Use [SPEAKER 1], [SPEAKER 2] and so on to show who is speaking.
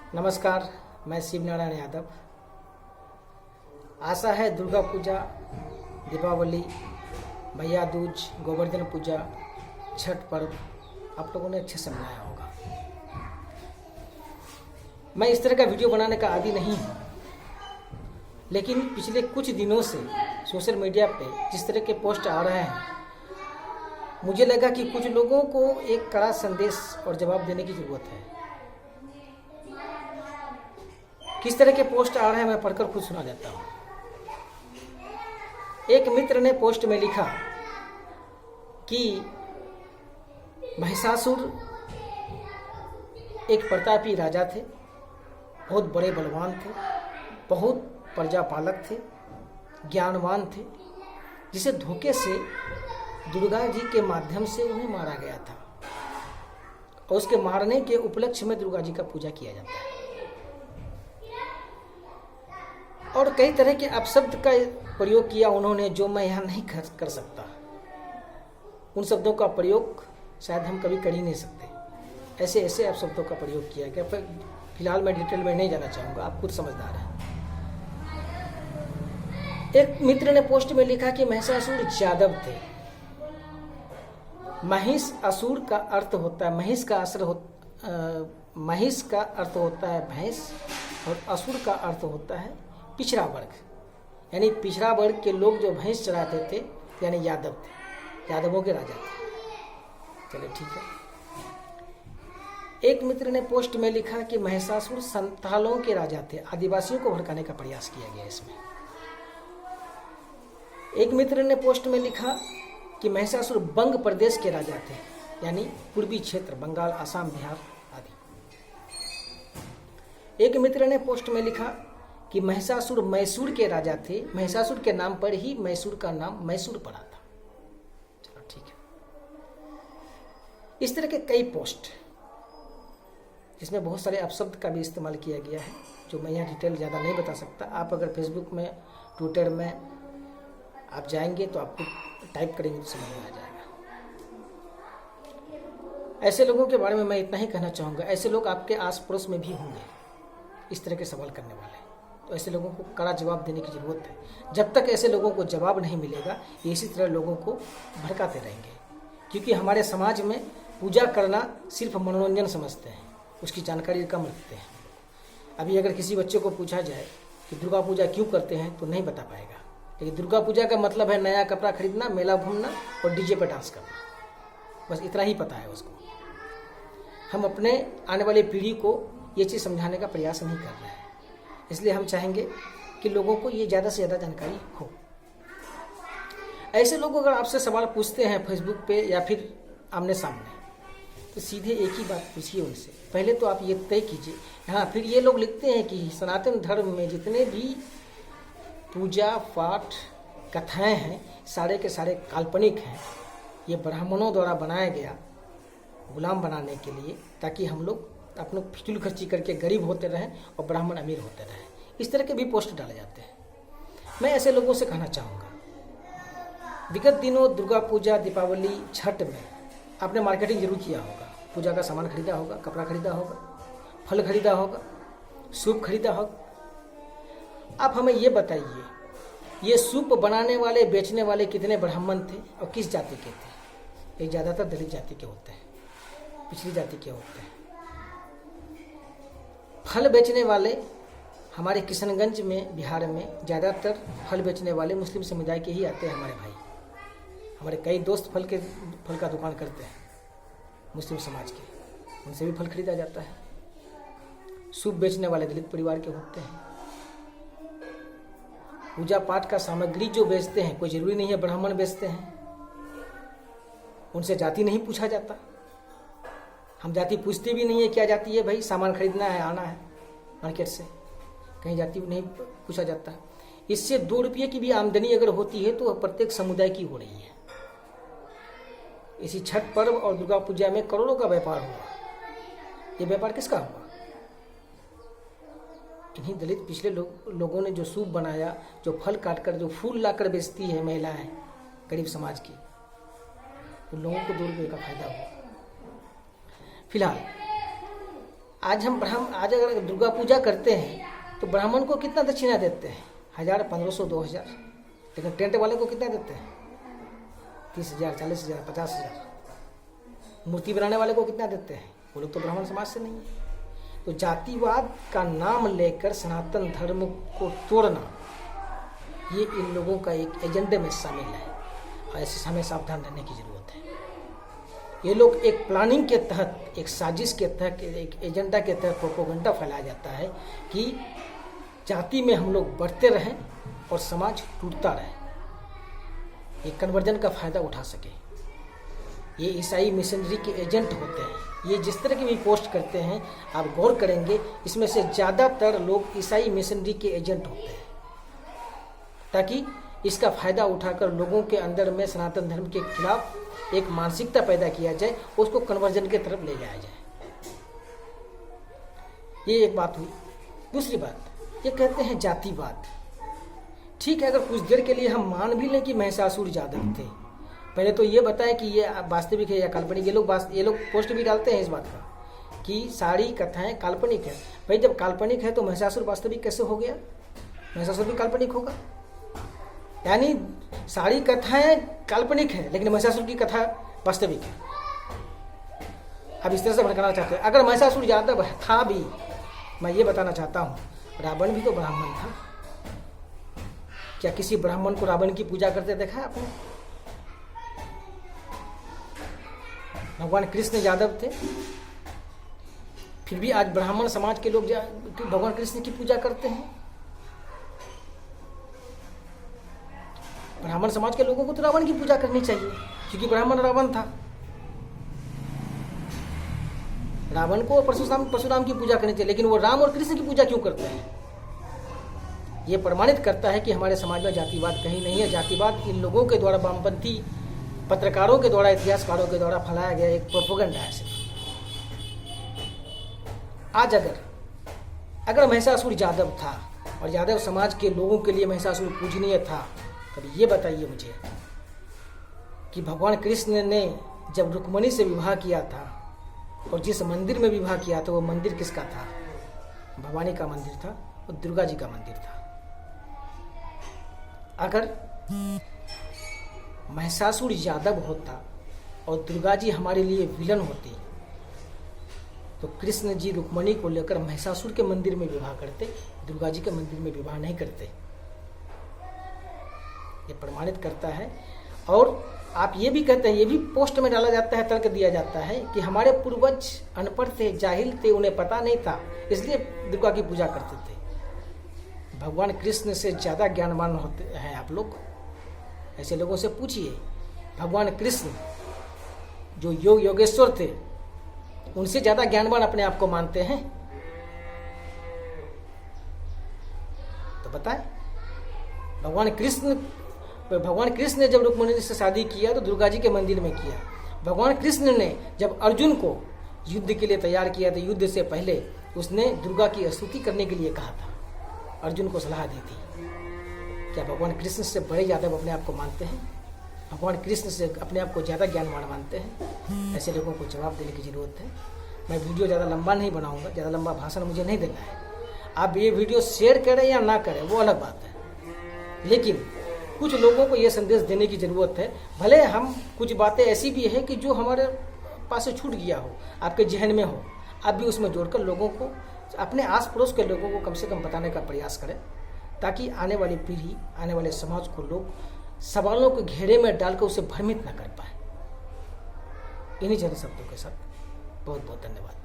[SPEAKER 1] नमस्कार, मैं शिव नारायण यादव। आशा है दुर्गा पूजा, दीपावली, भैया दूज, गोवर्धन पूजा, छठ पर्व आप लोगों ने अच्छे से मनाया होगा। मैं इस तरह का वीडियो बनाने का आदी नहीं हूँ, लेकिन पिछले कुछ दिनों से सोशल मीडिया पे जिस तरह के पोस्ट आ रहे हैं, मुझे लगा कि कुछ लोगों को एक कड़ा संदेश और जवाब देने की ज़रूरत है। किस तरह के पोस्ट आ रहे हैं मैं पढ़कर खुद सुना देता हूँ। एक मित्र ने पोस्ट में लिखा कि महिषासुर एक प्रतापी राजा थे, बहुत बड़े बलवान थे, बहुत प्रजापालक थे, ज्ञानवान थे, जिसे धोखे से दुर्गा जी के माध्यम से उन्हें मारा गया था और उसके मारने के उपलक्ष्य में दुर्गा जी का पूजा किया जाता है। और कई तरह के अपशब्द का प्रयोग किया उन्होंने, जो मैं यहाँ नहीं कर सकता। उन शब्दों का प्रयोग शायद हम कभी कर ही नहीं सकते। ऐसे ऐसे अपशब्दों का प्रयोग किया गया। फिलहाल मैं डिटेल में नहीं जाना चाहूँगा, आप खुद समझदार हैं। एक मित्र ने पोस्ट में लिखा कि महिषासुर यादव थे। महिष असुर का अर्थ होता है, महिष का अर्थ होता है भैंस, और असुर का अर्थ होता है पिछड़ा वर्ग। यानी पिछड़ा वर्ग के लोग जो भैंस चराते थे, यानी यादव थे, यादवों के राजा थे। चलिए ठीक है। एक मित्र ने पोस्ट में लिखा कि महिषासुर संतालों के राजा थे। आदिवासियों को भड़काने का प्रयास किया गया इसमें। एक मित्र ने पोस्ट में लिखा कि महिषासुर बंग प्रदेश के राजा थे, यानी पूर्वी क्षेत्र, बंगाल, असम, बिहार आदि। एक मित्र ने पोस्ट में लिखा कि महिषासुर मैसूर के राजा थे। महिषासुर के नाम पर ही मैसूर का नाम मैसूर पड़ा था। चलो ठीक है। इस तरह के कई पोस्ट, इसमें बहुत सारे अपशब्द का भी इस्तेमाल किया गया है, जो मैं यहाँ डिटेल ज़्यादा नहीं बता सकता। आप अगर फेसबुक में, ट्विटर में आप जाएंगे तो आपको टाइप करेंगे तो समझ में आ जाएगा। ऐसे लोगों के बारे में मैं इतना ही कहना चाहूँगा। ऐसे लोग आपके आस पड़ोस में भी होंगे, इस तरह के सवाल करने वाले। तो ऐसे लोगों को कड़ा जवाब देने की ज़रूरत है। जब तक ऐसे लोगों को जवाब नहीं मिलेगा, ये इसी तरह लोगों को भड़काते रहेंगे। क्योंकि हमारे समाज में पूजा करना सिर्फ मनोरंजन समझते हैं, उसकी जानकारी कम रखते हैं। अभी अगर किसी बच्चे को पूछा जाए कि दुर्गा पूजा क्यों करते हैं, तो नहीं बता पाएगा। लेकिन दुर्गा पूजा का मतलब है नया कपड़ा खरीदना, मेला घूमना और डीजे पर डांस करना। बस इतना ही पता है उसको। हम अपने आने वाली पीढ़ी को ये चीज़ समझाने का प्रयास नहीं कर रहे हैं। इसलिए हम चाहेंगे कि लोगों को ये ज़्यादा से ज़्यादा जानकारी हो। ऐसे लोग अगर आपसे सवाल पूछते हैं फेसबुक पे या फिर आमने सामने, तो सीधे एक ही बात पूछिए उनसे। पहले तो आप ये तय कीजिए। हाँ, फिर ये लोग लिखते हैं कि सनातन धर्म में जितने भी पूजा पाठ कथाएं हैं, सारे के सारे काल्पनिक हैं। ये ब्राह्मणों द्वारा बनाया गया गुलाम बनाने के लिए, ताकि हम लोग अपने फिजूल खर्ची करके गरीब होते रहें और ब्राह्मण अमीर होते रहें। इस तरह के भी पोस्ट डाले जाते हैं। मैं ऐसे लोगों से कहना चाहूँगा, विगत दिनों दुर्गा पूजा, दीपावली, छठ में आपने मार्केटिंग जरूर किया होगा। पूजा का सामान खरीदा होगा, कपड़ा खरीदा होगा, फल खरीदा होगा, सूप खरीदा होगा। आप हमें ये बताइए, ये सूप बनाने वाले, बेचने वाले कितने ब्राह्मण थे और किस जाति के थे? ये ज़्यादातर दलित जाति के होते हैं, पिछड़ी जाति के होते हैं। फल बेचने वाले हमारे किशनगंज में, बिहार में ज़्यादातर फल बेचने वाले मुस्लिम समुदाय के ही आते हैं। हमारे भाई, हमारे कई दोस्त फल का दुकान करते हैं मुस्लिम समाज के, उनसे भी फल खरीदा जाता है। सूप बेचने वाले दलित परिवार के होते हैं। पूजा पाठ का सामग्री जो बेचते हैं, कोई ज़रूरी नहीं है ब्राह्मण बेचते हैं, उनसे जाति नहीं पूछा जाता। हम जाति पूछते भी नहीं है, क्या जाति है भाई, सामान खरीदना है, आना है मार्केट से, कहीं जाति नहीं पूछा जाता। इससे 2 रुपये की भी आमदनी अगर होती है तो प्रत्येक समुदाय की हो रही है। इसी छठ पर्व और दुर्गा पूजा में करोड़ों का व्यापार हुआ। ये व्यापार किसका हुआ? इन्हीं दलित पिछले लोगों ने जो सूप बनाया, जो फल काटकर, जो फूल लाकर बेचती है महिलाएं गरीब समाज की, उन लोगों को 2 रुपये का फायदा हुआ। फिलहाल आज अगर दुर्गा पूजा करते हैं तो ब्राह्मण को कितना दक्षिणा देते हैं? 1000, 1500, 2000। लेकिन टेंट वाले को कितना देते हैं? 30,000, 40,000, 50,000। मूर्ति बनाने वाले को कितना देते हैं? वो लोग तो ब्राह्मण समाज से नहीं है। तो जातिवाद का नाम लेकर सनातन धर्म को तोड़ना, ये इन लोगों का एक एजेंडे में शामिल है और ऐसे हमें सावधान रहने की जरूरत है। ये लोग एक प्लानिंग के तहत, एक साजिश के तहत, एक एजेंडा के तहत प्रोपेगेंडा फैलाया जाता है कि जाति में हम लोग बढ़ते रहें और समाज टूटता रहे, ये कन्वर्जन का फायदा उठा सके। ये ईसाई मिशनरी के एजेंट होते हैं। ये जिस तरह की भी पोस्ट करते हैं, आप गौर करेंगे इसमें से ज़्यादातर लोग ईसाई मिशनरी के एजेंट होते हैं, ताकि इसका फायदा उठाकर लोगों के अंदर में सनातन धर्म के खिलाफ एक मानसिकता पैदा किया जाए, उसको कन्वर्जन की तरफ ले जाया जाए। ये एक बात हुई। दूसरी बात, ये कहते हैं जातिवाद। ठीक है, अगर कुछ देर के लिए हम मान भी लें कि महिषासुर जादव थे, पहले तो ये बताएं कि ये वास्तविक है या काल्पनिक। ये लोग पोस्ट भी डालते हैं इस बात का कि सारी कथाएं काल्पनिक है। भाई जब काल्पनिक है तो महिषासुर वास्तविक कैसे हो गया? महिषासुर भी काल्पनिक होगा। यानी सारी कथाएं काल्पनिक है लेकिन महिषासुर की कथा वास्तविक है। अब इस तरह से भड़काना चाहते हैं। अगर महिषासुर यादव था भी, मैं ये बताना चाहता हूँ, रावण भी तो ब्राह्मण था। क्या किसी ब्राह्मण को रावण की पूजा करते देखा है आपने? भगवान कृष्ण यादव थे, फिर भी आज ब्राह्मण समाज के लोग भगवान कृष्ण की पूजा करते हैं। ब्राह्मण समाज के लोगों को तो रावण की पूजा करनी चाहिए, क्योंकि ब्राह्मण रावण था। रावण को परशुराम की पूजा करनी चाहिए, लेकिन वो राम और कृष्ण की पूजा क्यों करते हैं? ये प्रमाणित करता है कि हमारे समाज में जातिवाद कहीं नहीं है। जातिवाद इन लोगों के द्वारा, वामपंथी पत्रकारों के द्वारा, इतिहासकारों के द्वारा फैलाया गया एक प्रोपेगेंडा है सिर्फ। आज अगर महिषासुर यादव था और यादव समाज के लोगों के लिए महिषासुर पूजनीय था, तब ये बताइए मुझे कि भगवान कृष्ण ने जब रुक्मिणी से विवाह किया था और जिस मंदिर में विवाह किया था, वो मंदिर किसका था? भवानी का मंदिर था और दुर्गा जी का मंदिर था। अगर महिषासुर यादव होता और दुर्गा जी हमारे लिए विलन होती, तो कृष्ण जी रुक्मिणी को लेकर महिषासुर के मंदिर में विवाह करते, दुर्गा जी के मंदिर में विवाह नहीं करते। ये प्रमाणित करता है। और आप ये भी कहते हैं, ये भी पोस्ट में डाला जाता है, तर्क दिया जाता है कि हमारे पूर्वज अनपढ़ थे, जाहिल थे, उन्हें पता नहीं था, इसलिए दुर्गा की पूजा करते थे। भगवान कृष्ण से ज़्यादा ज्ञानवान होते हैं आप लोग, ऐसे लोगों से पूछिए। भगवान कृष्ण जो योगेश्वर थे, उनसे ज़्यादा ज्ञानवान अपने आप को मानते हैं? तो बताएं। भगवान कृष्ण ने जब रुक्मिणी से शादी किया तो दुर्गा जी के मंदिर में किया। भगवान कृष्ण ने जब अर्जुन को युद्ध के लिए तैयार किया तो युद्ध से पहले उसने दुर्गा की स्तुति करने के लिए कहा था, अर्जुन को सलाह दी थी। क्या भगवान कृष्ण से बड़े यादव अपने आप को मानते हैं? भगवान कृष्ण से अपने आप को ज़्यादा ज्ञानवान मानते हैं? ऐसे लोगों को जवाब देने की ज़रूरत है। मैं वीडियो ज़्यादा लंबा नहीं बनाऊंगा, ज़्यादा लंबा भाषण मुझे नहीं देना है। आप ये वीडियो शेयर करें या ना करें वो अलग बात है, लेकिन कुछ लोगों को ये संदेश देने की ज़रूरत है। भले हम कुछ बातें ऐसी भी है कि जो हमारे पास से छूट गया हो, आपके जहन में हो, आप भी उसमें जोड़कर लोगों को, अपने आस पड़ोस के लोगों को कम से कम बताने का प्रयास करें, ताकि आने वाली पीढ़ी, आने वाले समाज को लोग सवालों के घेरे में डालकर उसे भ्रमित न कर पाए। इन्हीं जैसे शब्दों के साथ बहुत बहुत धन्यवाद।